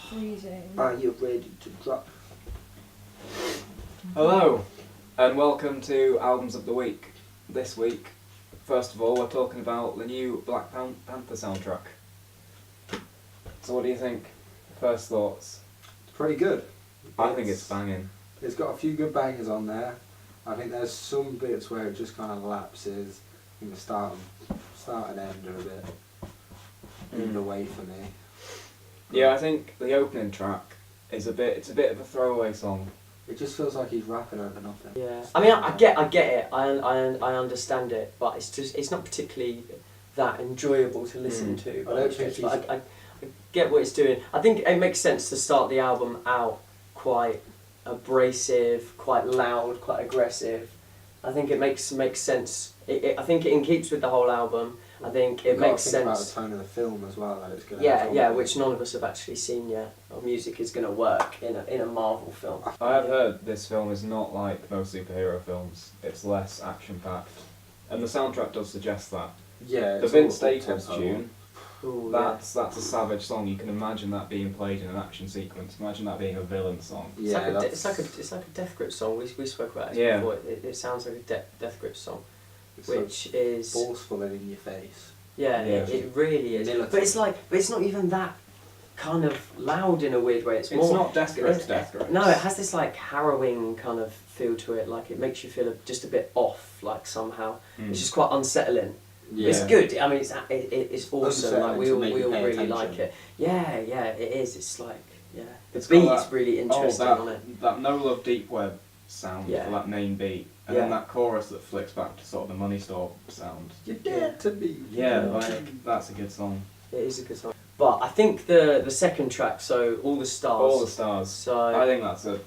Freezing. Are you ready to drop? Hello, and welcome to Albums of the Week. This week, first of all, we're talking about the new Black Panther soundtrack. So what do you think? First thoughts? It's pretty good. I think it's banging. It's got a few good bangers on there. I think there's some bits where it just kind of lapses. I think the start and end are a bit moved away for me. Yeah, I think the opening track is a bit of a throwaway song. It just feels like he's rapping over nothing. Yeah, I mean, I get it. I understand it, but it's not particularly that enjoyable to listen to. But I get what it's doing. I think it makes sense to start the album out quite abrasive, quite loud, quite aggressive. I think it makes sense. I think it keeps with the whole album. I think it makes sense. About the tone of the film as well. That it's going Yeah, which none of us have actually seen yet. Our music is going to work in a Marvel film. I have heard this film is not like most superhero films. It's less action-packed. And the soundtrack does suggest that. Yeah, the Vince Staples tune, Ooh, that's a savage song. You can imagine that being played in an action sequence. Imagine that being a villain song. Yeah, it's like a Death Grip song. We spoke about it before. It sounds like a Death Grip song, which is forceful and in your face. Yeah, it really is. Militant. But it's not even that kind of loud in a weird way. It's more not Death Grip. No, it has this like harrowing kind of feel to it. Like it makes you feel just a bit off, like somehow. It's just quite unsettling. Yeah. It's good. I mean, it's awesome. Like we all really like it. Yeah, it is. It's like the beat's really interesting on it. That No Love Deep Web sound for that main beat, and then that chorus that flicks back to sort of the Money Store sound. You dare to be. Yeah, like that's a good song. It is a good song. But I think the second track, so All the Stars. All the Stars. So I think that's a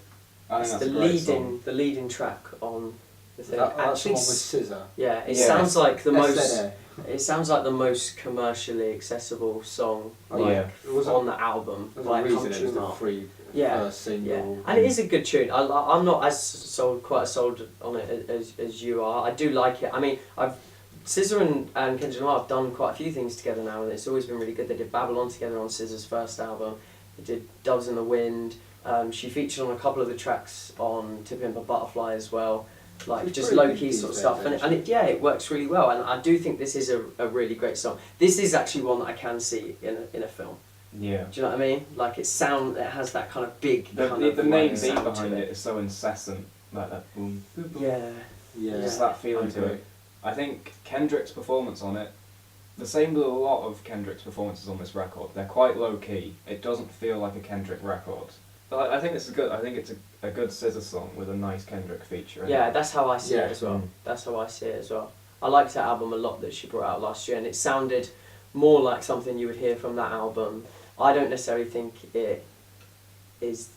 great song. The leading track on the thing. That's the one with Scissor. Yeah, it sounds like the most. It sounds like the most commercially accessible song on the album by a country mark. First single. And it is a good tune. I'm not as sold on it as you are. I do like it. I mean, SZA and Kendrick Lamar have done quite a few things together now, and it's always been really good. They did Babylon together on SZA's first album. They did Doves in the Wind. She featured on a couple of the tracks on To Pimp a Butterfly as well. Like it's just low key sort of stuff, and it works really well. And I do think this is a really great song. This is actually one that I can see in a film. Yeah. Do you know what I mean? Like it has that kind of big. The main beat behind it is so incessant, like that boom, boom, boom. Yeah. Just that feeling to it. I think Kendrick's performance on it, the same with a lot of Kendrick's performances on this record. They're quite low key. It doesn't feel like a Kendrick record. But I think it's good. I think it's a good SZA song with a nice Kendrick feature. Yeah, that's how I see it as well. That's how I see it as well. I liked that album a lot that she brought out last year, and it sounded more like something you would hear from that album. I don't necessarily think it is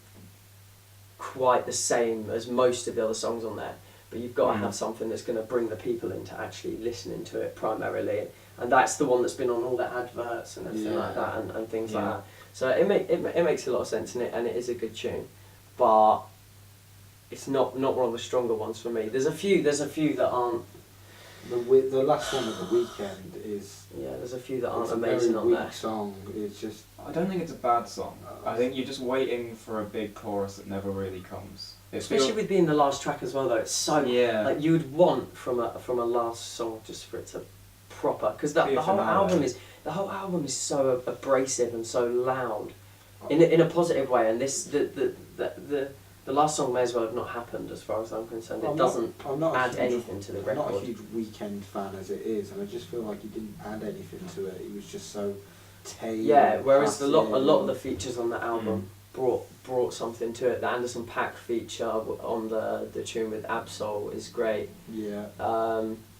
quite the same as most of the other songs on there, but you've got to have something that's going to bring the people into actually listening to it primarily, and that's the one that's been on all the adverts and everything like that and things like that. So it makes a lot of sense in it, and it is a good tune, but it's not one of the stronger ones for me. There's a few that aren't. The last one of the weekend is. Yeah, there's a few that aren't amazing on there. It's a very weak song. It's just. I don't think it's a bad song. I think you're just waiting for a big chorus that never really comes. Especially with being the last track as well, though. It's so like you would want from a last song just for it to proper, because the whole album is so abrasive and so loud, in a positive way. And this the last song may as well have not happened, as far as I'm concerned. It doesn't add anything to the record. I'm not a huge Weekend fan as it is, and I just feel like he didn't add anything to it. He was just so tame. Yeah, whereas a lot of the features on the album brought something to it. The Anderson .Paak feature on the tune with Absol is great. Yeah.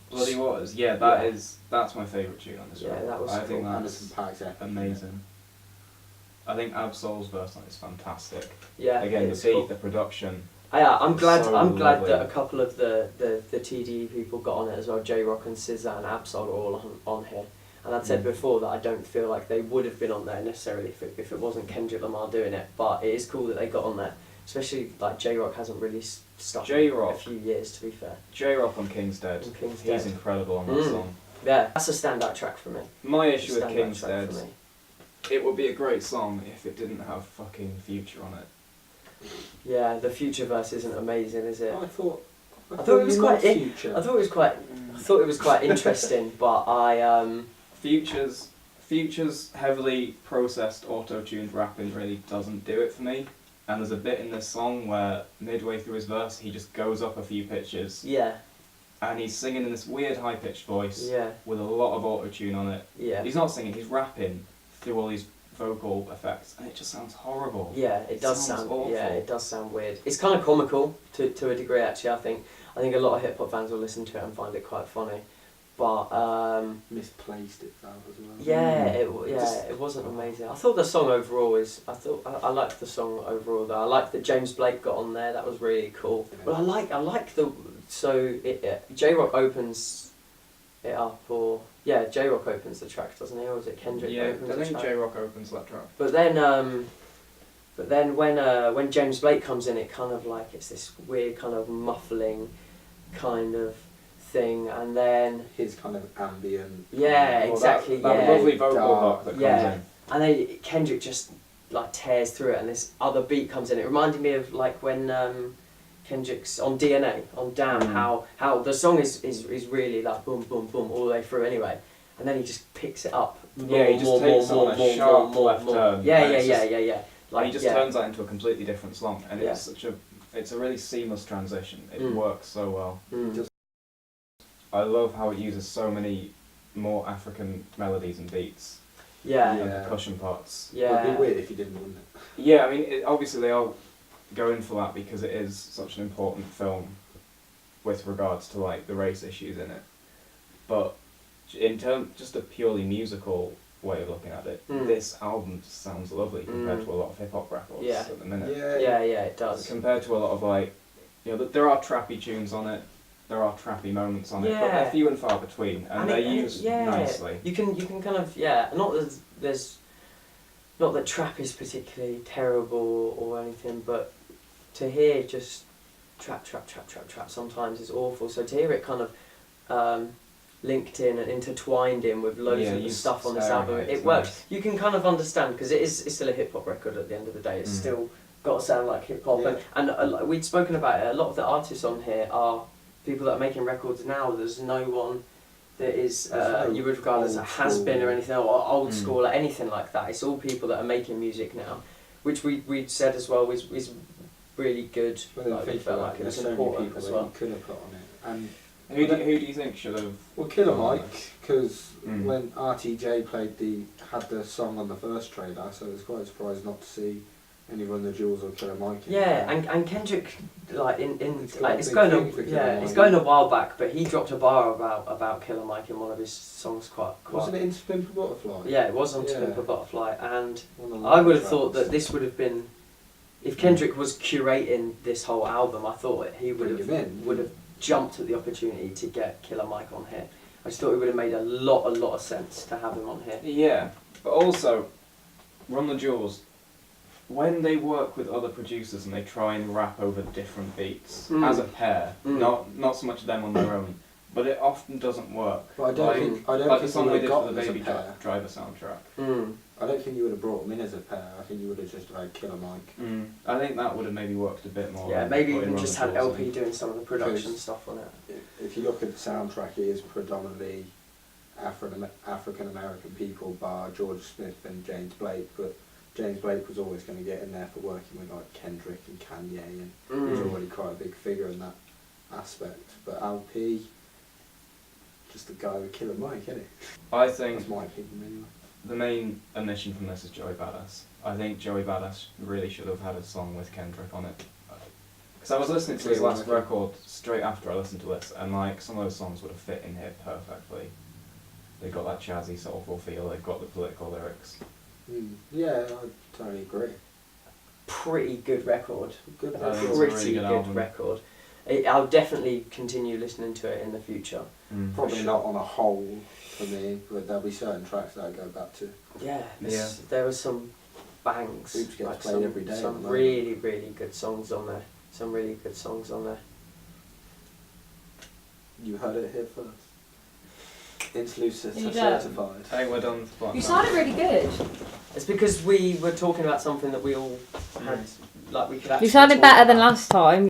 Bloody Waters. Yeah, that's my favourite tune on this record. Yeah, that was I think that's Anderson .Paak's amazing. I think Absol's verse on it is fantastic. Yeah. Again, the beat, the production. I'm glad lovely. that a couple of the TDE people got on it as well. J-Rock and SZA and Absol are all on here. And I'd said before that I don't feel like they would have been on there necessarily if it wasn't Kendrick Lamar doing it. But it is cool that they got on there. Especially like J-Rock hasn't really stuck in a few years, to be fair. J-Rock on King's Dead. He's incredible on that song. Yeah, that's a standout track for me. My issue with Standout King's track Dead, for me. it would be a great song if it didn't have fucking Future on it. Yeah, the Future verse isn't amazing, is it? I thought it was you quite. loved Future. I thought it was quite interesting, but Future's heavily processed auto-tuned rapping really doesn't do it for me. And there's a bit in this song where midway through his verse he just goes up a few pitches yeah, and he's singing in this weird high-pitched voice yeah, with a lot of auto-tune on it. yeah. He's not singing, he's rapping through all these vocal effects and it just sounds horrible. Yeah, it does sounds sound. awful. Yeah, it does sound weird. It's kind of comical to a degree. Actually, I think a lot of hip hop fans will listen to it and find it quite funny. But Misplaced it felt as well. yeah, it wasn't amazing. I thought the song overall is. I liked the song overall though. I liked that James Blake got on there. That was really cool. But I like the J Rock opens it up, or yeah, J Rock opens the track, doesn't he? Or is it Kendrick? Yeah, opens I the think track? J Rock opens that track. But then when James Blake comes in, it kind of like it's this weird kind of muffling kind of thing, and then His kind of ambient. yeah, Well, exactly, that yeah, lovely vocal dark, hook that comes yeah. in. and then Kendrick just like tears through it, and this other beat comes in. It reminded me of like when Kendrick's on DNA on Damn, how the song is really like boom boom boom all the way through anyway, and then he just picks it up. Yeah, he just takes it on a sharp left turn. Yeah, and yeah, it's yeah, just- yeah, yeah. Like he just turns that into a completely different song, and Yeah. it's a really seamless transition. It Mm. works so well. Mm. I love how it uses so many more African melodies and beats Yeah, and Yeah. percussion parts. yeah. It'd be weird if you didn't, wouldn't it? Yeah, I mean, obviously they are going for that because it is such an important film with regards to like the race issues in it. But in just a purely musical way of looking at it, Mm. this album just sounds lovely compared Mm. to a lot of hip hop records Yeah. at the minute. Yeah, it does. Compared to a lot of like, there are trappy tunes on it, there are trappy moments on it, but Yeah. they're few and far between, and they're used nicely. You can kind of not that there's not that trap is particularly terrible or anything, but to hear just trap sometimes is awful. So to hear it kind of linked in and intertwined in with loads Yeah, of the used stuff on this staring album, at it it's works. nice. You can kind of understand because it's still a hip hop record at the end of the day. It's Mm. still got to sound like hip hop, Yeah. and we'd spoken about it. A lot of the artists on here are people that are making records now. There's no one that is There's no you would regard as a old has-been or school. anything, or old Mm. school or anything like that. It's all people that are making music now, which we said as well is really good. But then Like, we think felt about like it was there's so many important people as that well. you could have put on it. And Who do you think should have? well, Killer Oh, Mike, because Mm. when RTJ had the song on the first trailer, so I was quite surprised not to see any Run the Jewels or Killer Mike. In Yeah, there. and Kendrick, like in It's got like, a it's big going thing for Killer it's Mike. going a while back, but he dropped a bar about Killer Mike in one of his songs quite. Wasn't it in Spin for Butterfly? Yeah, it was on Yeah. Spin for Butterfly, and One of the I would have tracks. thought that this would have been, if Kendrick was curating this whole album, I thought he would Bring have him in. would have jumped at the opportunity to get Killer Mike on here. I just thought it would have made a lot of sense to have him on here. Yeah, but also, Run the Jewels, when they work with other producers and they try and rap over different beats Mm. as a pair, Mm. not so much them on their own, but it often doesn't work. But I don't Like- think like the you song would they have did got for the them as a Baby pair. Driver soundtrack. Mm. I don't think you would have brought them in as a pair. I think you would have just had Killer Mike. I think that would have maybe worked a bit more. Yeah, than maybe putting even Run just the had Jewels LP in. doing some of the production Because- stuff on it. If you look at the soundtrack, it is predominantly African American people, bar George Smith and James Blake. But James Blake was always going to get in there for working with like Kendrick and Kanye, and he's Mm. already quite a big figure in that aspect. But LP, just a guy with Killer Mike, isn't it? I think That's my opinion anyway. the main omission from this is Joey Badass. I think Joey Badass really should have had a song with Kendrick on it. Because I was listening to his last record straight after I listened to this, and like some of those songs would have fit in here perfectly. They got that jazzy, soulful feel. They've got the political lyrics. Yeah, I totally agree. Pretty good record. Good I think record. it's a really Pretty good good album. record. I'll definitely continue listening to it in the future. Probably sure. not on a whole for me, but there'll be certain tracks that I go back to. Yeah, Yeah. there were some bangs, Hoops gets like played every day at the some moment. really good songs on there. Some really good songs on there. You heard it here first. Interlude You don't. certified. I think we're done with Black You Panther. sounded really good. It's because we were talking about something that we all had, like we could actually You sounded talk better than about. last time.